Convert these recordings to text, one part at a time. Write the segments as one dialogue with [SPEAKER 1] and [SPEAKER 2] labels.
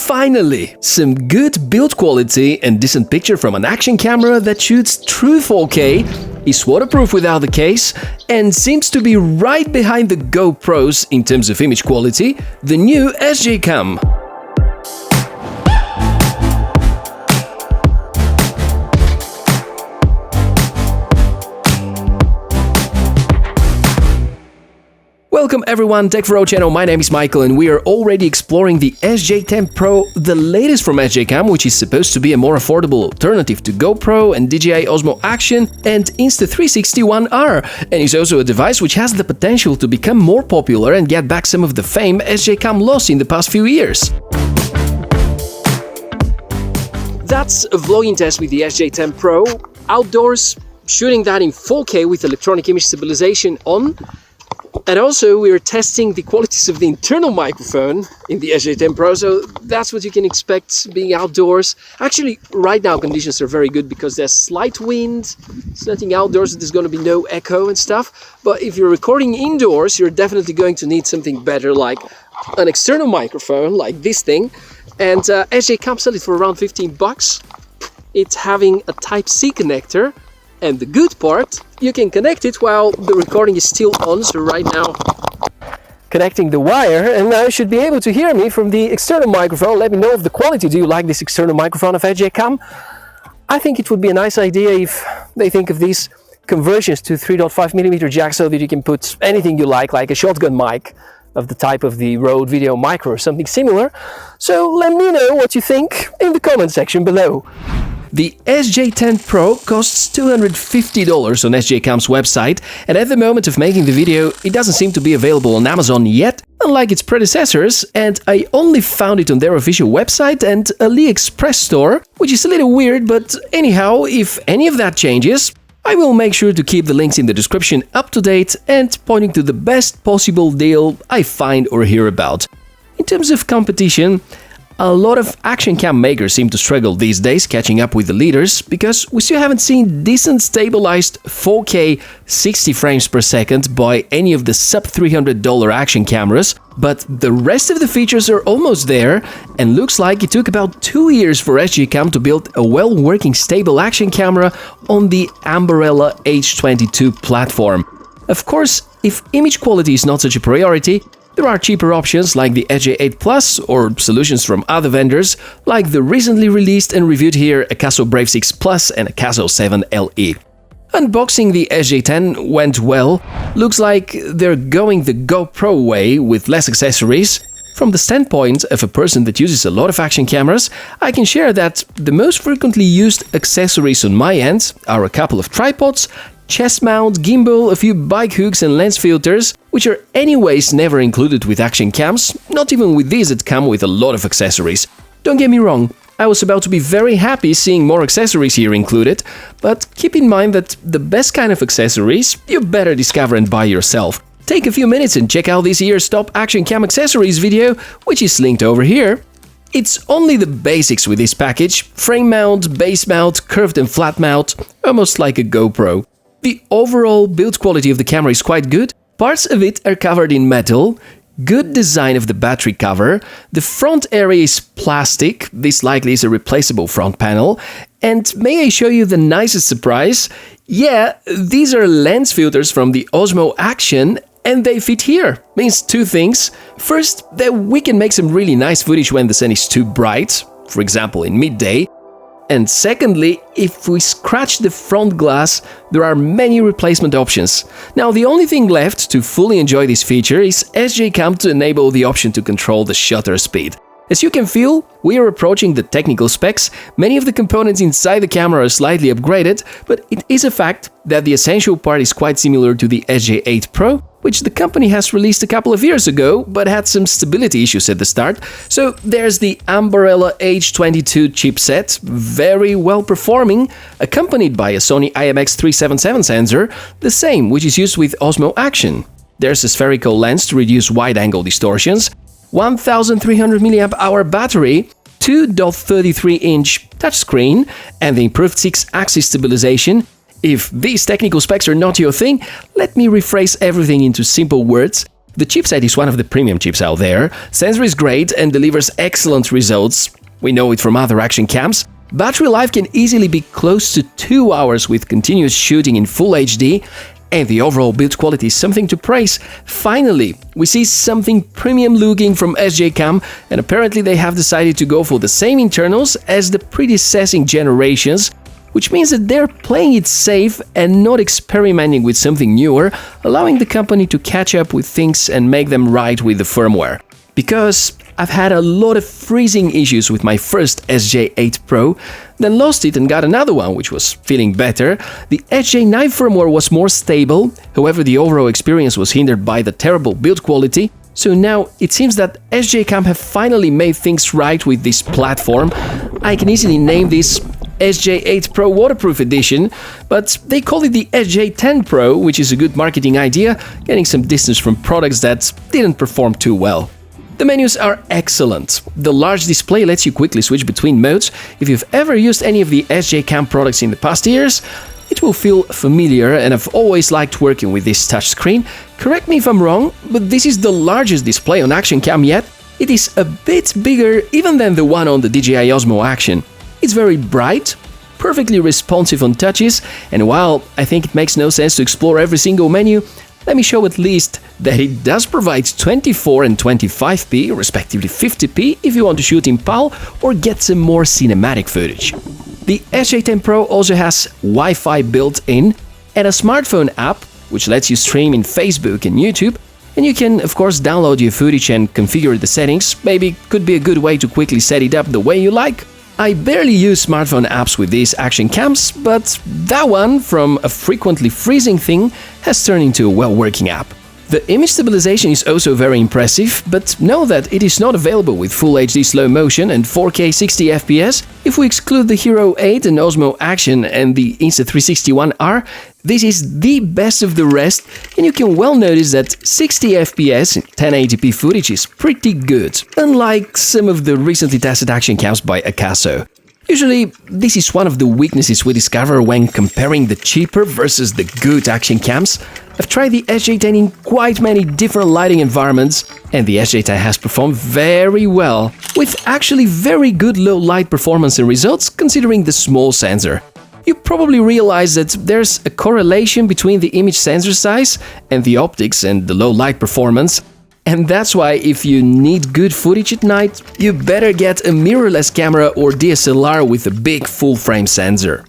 [SPEAKER 1] Finally, some good build quality and decent picture from an action camera that shoots true 4K, is waterproof without the case, and seems to be right behind the GoPros in terms of image quality, the new SJCAM. Welcome everyone, Tech4O channel, my name is Michael and we are already exploring the SJ10 Pro, the latest from SJCAM, which is supposed to be a more affordable alternative to GoPro and DJI Osmo Action and Insta360 One R, and is also a device which has the potential to become more popular and get back some of the fame SJCAM lost in the past few years. That's a vlogging test with the SJ10 Pro, outdoors, shooting that in 4K with electronic image stabilization on. And also we are testing the qualities of the internal microphone in the SJ10 Pro, so that's what you can expect being outdoors. Actually, right now conditions are very good because there's slight wind, it's nothing outdoors, there's going to be no echo and stuff. But if you're recording indoors, you're definitely going to need something better, like an external microphone, like this thing. And SJCAM sell it for around 15 bucks. It's having a Type-C connector. And the good part, you can connect it while the recording is still on, so right now connecting the wire, and now you should be able to hear me from the external microphone. Let me know of the quality. Do you like this external microphone of SJCAM? I think it would be a nice idea if they think of these conversions to 3.5mm jack so that you can put anything you like a shotgun mic of the type of the Rode Video Micro or something similar. So let me know what you think in the comment section below. The SJ10 Pro costs $250 on SJCAM's website, and at the moment of making the video, it doesn't seem to be available on Amazon yet, unlike its predecessors, and I only found it on their official website and AliExpress store, which is a little weird, but anyhow, if any of that changes, I will make sure to keep the links in the description up to date and pointing to the best possible deal I find or hear about. In terms of competition, a lot of action cam makers seem to struggle these days catching up with the leaders because we still haven't seen decent stabilized 4K 60 frames per second by any of the sub $300 action cameras, but the rest of the features are almost there, and looks like it took about 2 years for SJCAM to build a well-working stable action camera on the Umbrella H22 platform. Of course, if image quality is not such a priority, there are cheaper options like the SJ8 Plus or solutions from other vendors like the recently released and reviewed here Akaso Brave 6 Plus and Akaso 7 LE. Unboxing the SJ10 went well. Looks like they're going the GoPro way with less accessories. From the standpoint of a person that uses a lot of action cameras, I can share that the most frequently used accessories on my end are a couple of tripods, chest mount, gimbal, a few bike hooks and lens filters, which are anyways never included with action cams, not even with these that come with a lot of accessories. Don't get me wrong, I was about to be very happy seeing more accessories here included, but keep in mind that the best kind of accessories you better discover and buy yourself. Take a few minutes and check out this year's top action cam accessories video, which is linked over here. It's only the basics with this package: frame mount, base mount, curved and flat mount, almost like a GoPro. The overall build quality of the camera is quite good, parts of it are covered in metal, good design of the battery cover, the front area is plastic, this likely is a replaceable front panel, and may I show you the nicest surprise? Yeah, these are lens filters from the Osmo Action, and they fit here. Means two things. First, that we can make some really nice footage when the sun is too bright, for example in midday. And secondly, if we scratch the front glass, there are many replacement options. Now, the only thing left to fully enjoy this feature is SJCAM to enable the option to control the shutter speed. As you can feel, we are approaching the technical specs. Many of the components inside the camera are slightly upgraded, but it is a fact that the essential part is quite similar to the SJ8 Pro, which the company has released a couple of years ago, but had some stability issues at the start. So there's the Umbrella H22 chipset, very well performing, accompanied by a Sony IMX377 sensor, the same which is used with Osmo Action. There's a spherical lens to reduce wide-angle distortions, 1300 mAh battery, 2.33-inch touchscreen, and the improved 6-axis stabilization. If these technical specs are not your thing, let me rephrase everything into simple words. The chipset is one of the premium chips out there, sensor is great and delivers excellent results. We know it from other action cams. Battery life can easily be close to 2 hours with continuous shooting in Full HD, and the overall build quality is something to praise. Finally, we see something premium looking from SJCAM, and apparently they have decided to go for the same internals as the predecessing generations, which means that they're playing it safe and not experimenting with something newer, allowing the company to catch up with things and make them right with the firmware. Because I've had a lot of freezing issues with my first SJ8 Pro, then lost it and got another one which was feeling better. The SJ9 firmware was more stable, however the overall experience was hindered by the terrible build quality. So now it seems that SJCAM have finally made things right with this platform. I can easily name this SJ8 Pro Waterproof Edition, but they call it the SJ10 Pro, which is a good marketing idea, getting some distance from products that didn't perform too well. The menus are excellent. The large display lets you quickly switch between modes. If you've ever used any of the SJCAM products in the past years, it will feel familiar, and I've always liked working with this touchscreen. Correct me if I'm wrong, but this is the largest display on Action Cam yet. It is a bit bigger even than the one on the DJI Osmo Action. It's very bright, perfectly responsive on touches, and while I think it makes no sense to explore every single menu, let me show at least that it does provide 24 and 25p, respectively 50p, if you want to shoot in PAL or get some more cinematic footage. The SJ10 Pro also has Wi-Fi built in and a smartphone app, which lets you stream in Facebook and YouTube, and you can of course download your footage and configure the settings. Maybe could be a good way to quickly set it up the way you like. I barely use smartphone apps with these action cams, but that one, from a frequently freezing thing, has turned into a well-working app. The image stabilization is also very impressive, but know that it is not available with Full HD slow motion and 4K 60 FPS. If we exclude the Hero 8 and Osmo Action and the Insta360 One R, this is the best of the rest, and you can well notice that 60 FPS in 1080p footage is pretty good, unlike some of the recently tested action cams by Akaso. Usually, this is one of the weaknesses we discover when comparing the cheaper versus the good action cams. I've tried the SJ10 in quite many different lighting environments, and the SJ10 has performed very well, with actually very good low light performance and results considering the small sensor. You probably realize that there's a correlation between the image sensor size and the optics and the low light performance. And that's why if you need good footage at night, you better get a mirrorless camera or DSLR with a big full-frame sensor.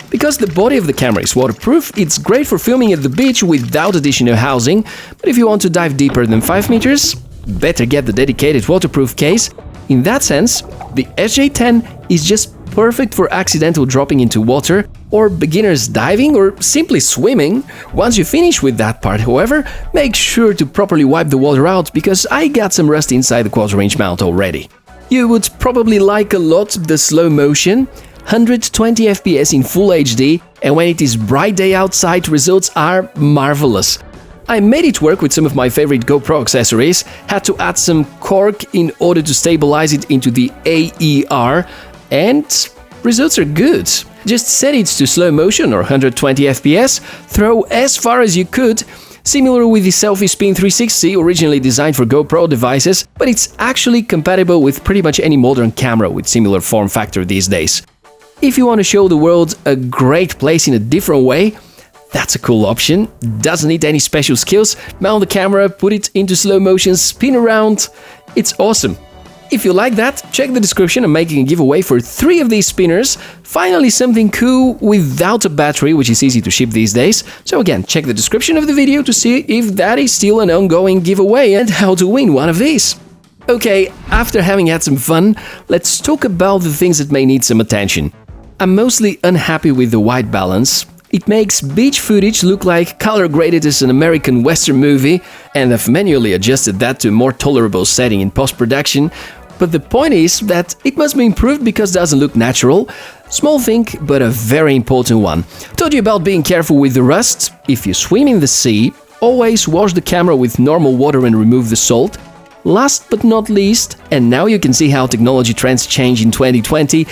[SPEAKER 1] Because the body of the camera is waterproof, it's great for filming at the beach without additional housing, but if you want to dive deeper than 5 meters, better get the dedicated waterproof case. In that sense, the SJ10 is just perfect for accidental dropping into water, or beginners diving, or simply swimming. Once you finish with that part, however, make sure to properly wipe the water out, because I got some rust inside the quarter-inch mount already. You would probably like a lot the slow motion, 120 FPS in Full HD, and when it is bright day outside, results are marvelous. I made it work with some of my favorite GoPro accessories, had to add some cork in order to stabilize it into the AER, and results are good. Just set it to slow motion or 120 FPS, throw as far as you could, similar with the Selfie Spin 360 originally designed for GoPro devices, but it's actually compatible with pretty much any modern camera with similar form factor these days. If you want to show the world a great place in a different way, that's a cool option. Doesn't need any special skills. Mount the camera, put it into slow motion, spin around. It's awesome. If you like that, check the description. I'm making a giveaway for 3 of these spinners. Finally, something cool without a battery, which is easy to ship these days. So again, check the description of the video to see if that is still an ongoing giveaway and how to win one of these. Okay, after having had some fun, let's talk about the things that may need some attention. I'm mostly unhappy with the white balance. It makes beach footage look like color graded as an American Western movie, and I've manually adjusted that to a more tolerable setting in post-production. But the point is that it must be improved because it doesn't look natural. Small thing, but a very important one. Told you about being careful with the rust. If you swim in the sea, always wash the camera with normal water and remove the salt. Last but not least, and now you can see how technology trends change in 2020,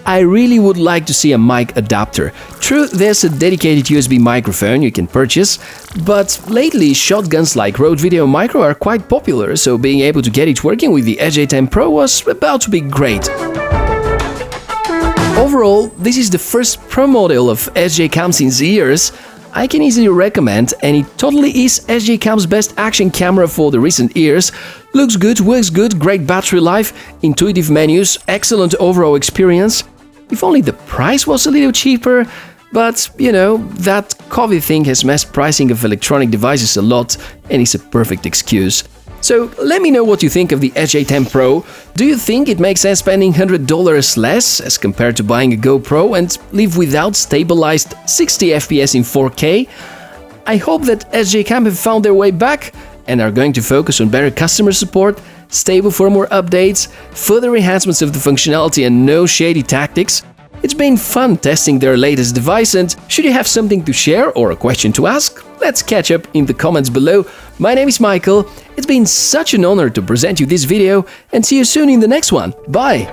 [SPEAKER 1] I really would like to see a mic adapter. True, there's a dedicated USB microphone you can purchase, but lately shotguns like Rode Video Micro are quite popular, so being able to get it working with the SJ10 Pro was about to be great. Overall, this is the first Pro model of SJCAM since years. I can easily recommend, and it totally is SJCAM's best action camera for the recent years. Looks good, works good, great battery life, intuitive menus, excellent overall experience. If only the price was a little cheaper, but you know, that COVID thing has messed pricing of electronic devices a lot and is a perfect excuse. So let me know what you think of the SJ10 Pro. Do you think it makes sense spending $100 less as compared to buying a GoPro and live without stabilized 60 FPS in 4K? I hope that SJCAM have found their way back and are going to focus on better customer support, stable firmware updates, further enhancements of the functionality and no shady tactics. It's been fun testing their latest device, and should you have something to share or a question to ask, let's catch up in the comments below. My name is Michael, it's been such an honor to present you this video, and see you soon in the next one. Bye!